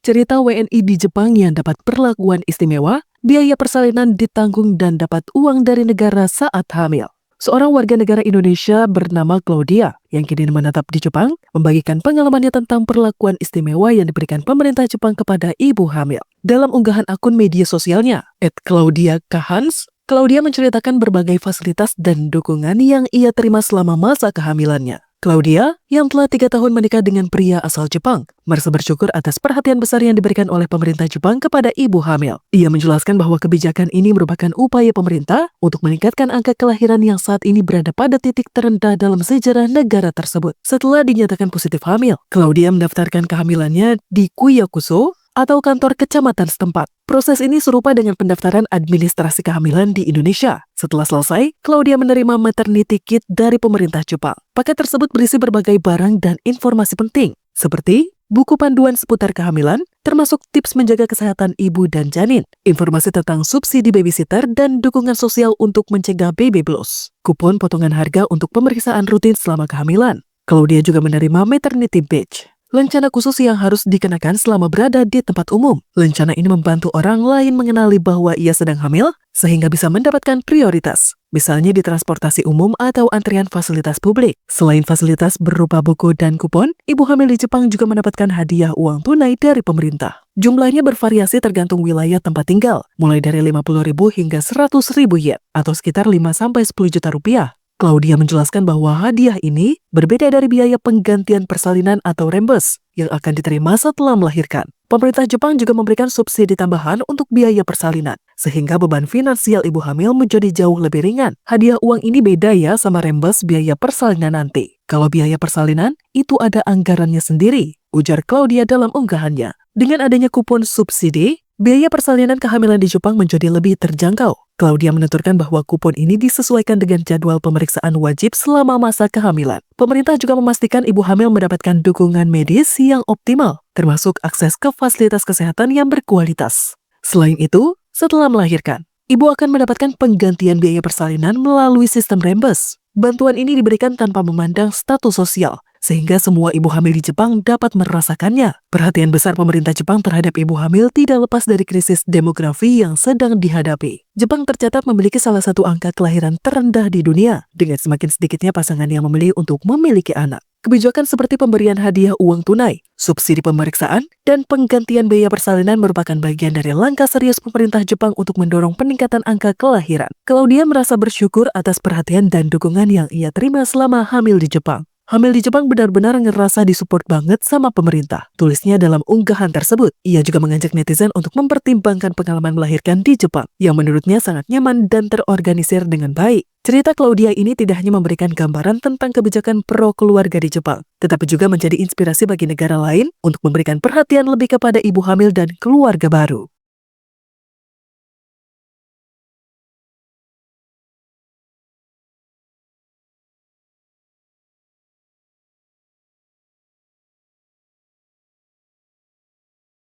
cerita WNI di Jepang yang dapat perlakuan istimewa, biaya persalinan ditanggung dan dapat uang dari negara saat hamil. Seorang warga negara Indonesia bernama Claudia yang kini menetap di Jepang membagikan pengalamannya tentang perlakuan istimewa yang diberikan pemerintah Jepang kepada ibu hamil. Dalam unggahan akun media sosialnya, @claudia_kahans, Claudia menceritakan berbagai fasilitas dan dukungan yang ia terima selama masa kehamilannya. Claudia, yang telah 3 tahun menikah dengan pria asal Jepang, merasa bersyukur atas perhatian besar yang diberikan oleh pemerintah Jepang kepada ibu hamil. Ia menjelaskan bahwa kebijakan ini merupakan upaya pemerintah untuk meningkatkan angka kelahiran yang saat ini berada pada titik terendah dalam sejarah negara tersebut. Setelah dinyatakan positif hamil, Claudia mendaftarkan kehamilannya di Kuyakuso atau kantor kecamatan setempat. Proses ini serupa dengan pendaftaran administrasi kehamilan di Indonesia. Setelah selesai, Claudia menerima maternity kit dari pemerintah Jepang. Paket tersebut berisi berbagai barang dan informasi penting, seperti buku panduan seputar kehamilan, termasuk tips menjaga kesehatan ibu dan janin, informasi tentang subsidi babysitter dan dukungan sosial untuk mencegah baby blues, kupon potongan harga untuk pemeriksaan rutin selama kehamilan. Claudia juga menerima maternity badge, lencana khusus yang harus dikenakan selama berada di tempat umum. Lencana ini membantu orang lain mengenali bahwa ia sedang hamil, sehingga bisa mendapatkan prioritas, misalnya di transportasi umum atau antrian fasilitas publik. Selain fasilitas berupa buku dan kupon, ibu hamil di Jepang juga mendapatkan hadiah uang tunai dari pemerintah. Jumlahnya bervariasi tergantung wilayah tempat tinggal, mulai dari 50.000 hingga 100.000 yen, atau sekitar 5-10 juta rupiah. Claudia menjelaskan bahwa hadiah ini berbeda dari biaya penggantian persalinan atau reimburse yang akan diterima setelah melahirkan. Pemerintah Jepang juga memberikan subsidi tambahan untuk biaya persalinan, sehingga beban finansial ibu hamil menjadi jauh lebih ringan. Hadiah uang ini beda ya sama reimburse biaya persalinan nanti. Kalau biaya persalinan, itu ada anggarannya sendiri, ujar Claudia dalam unggahannya. Dengan adanya kupon subsidi, biaya persalinan kehamilan di Jepang menjadi lebih terjangkau. Claudia menuturkan bahwa kupon ini disesuaikan dengan jadwal pemeriksaan wajib selama masa kehamilan. Pemerintah juga memastikan ibu hamil mendapatkan dukungan medis yang optimal, termasuk akses ke fasilitas kesehatan yang berkualitas. Selain itu, setelah melahirkan, ibu akan mendapatkan penggantian biaya persalinan melalui sistem reimburse. Bantuan ini diberikan tanpa memandang status sosial, sehingga semua ibu hamil di Jepang dapat merasakannya. Perhatian besar pemerintah Jepang terhadap ibu hamil tidak lepas dari krisis demografi yang sedang dihadapi. Jepang tercatat memiliki salah satu angka kelahiran terendah di dunia, dengan semakin sedikitnya pasangan yang memilih untuk memiliki anak. Kebijakan seperti pemberian hadiah uang tunai, subsidi pemeriksaan, dan penggantian biaya persalinan merupakan bagian dari langkah serius pemerintah Jepang untuk mendorong peningkatan angka kelahiran. Claudia merasa bersyukur atas perhatian dan dukungan yang ia terima selama hamil di Jepang. Hamil di Jepang benar-benar ngerasa disupport banget sama pemerintah, tulisnya dalam unggahan tersebut. Ia juga mengajak netizen untuk mempertimbangkan pengalaman melahirkan di Jepang, yang menurutnya sangat nyaman dan terorganisir dengan baik. Cerita Claudia ini tidak hanya memberikan gambaran tentang kebijakan pro keluarga di Jepang, tetapi juga menjadi inspirasi bagi negara lain untuk memberikan perhatian lebih kepada ibu hamil dan keluarga baru.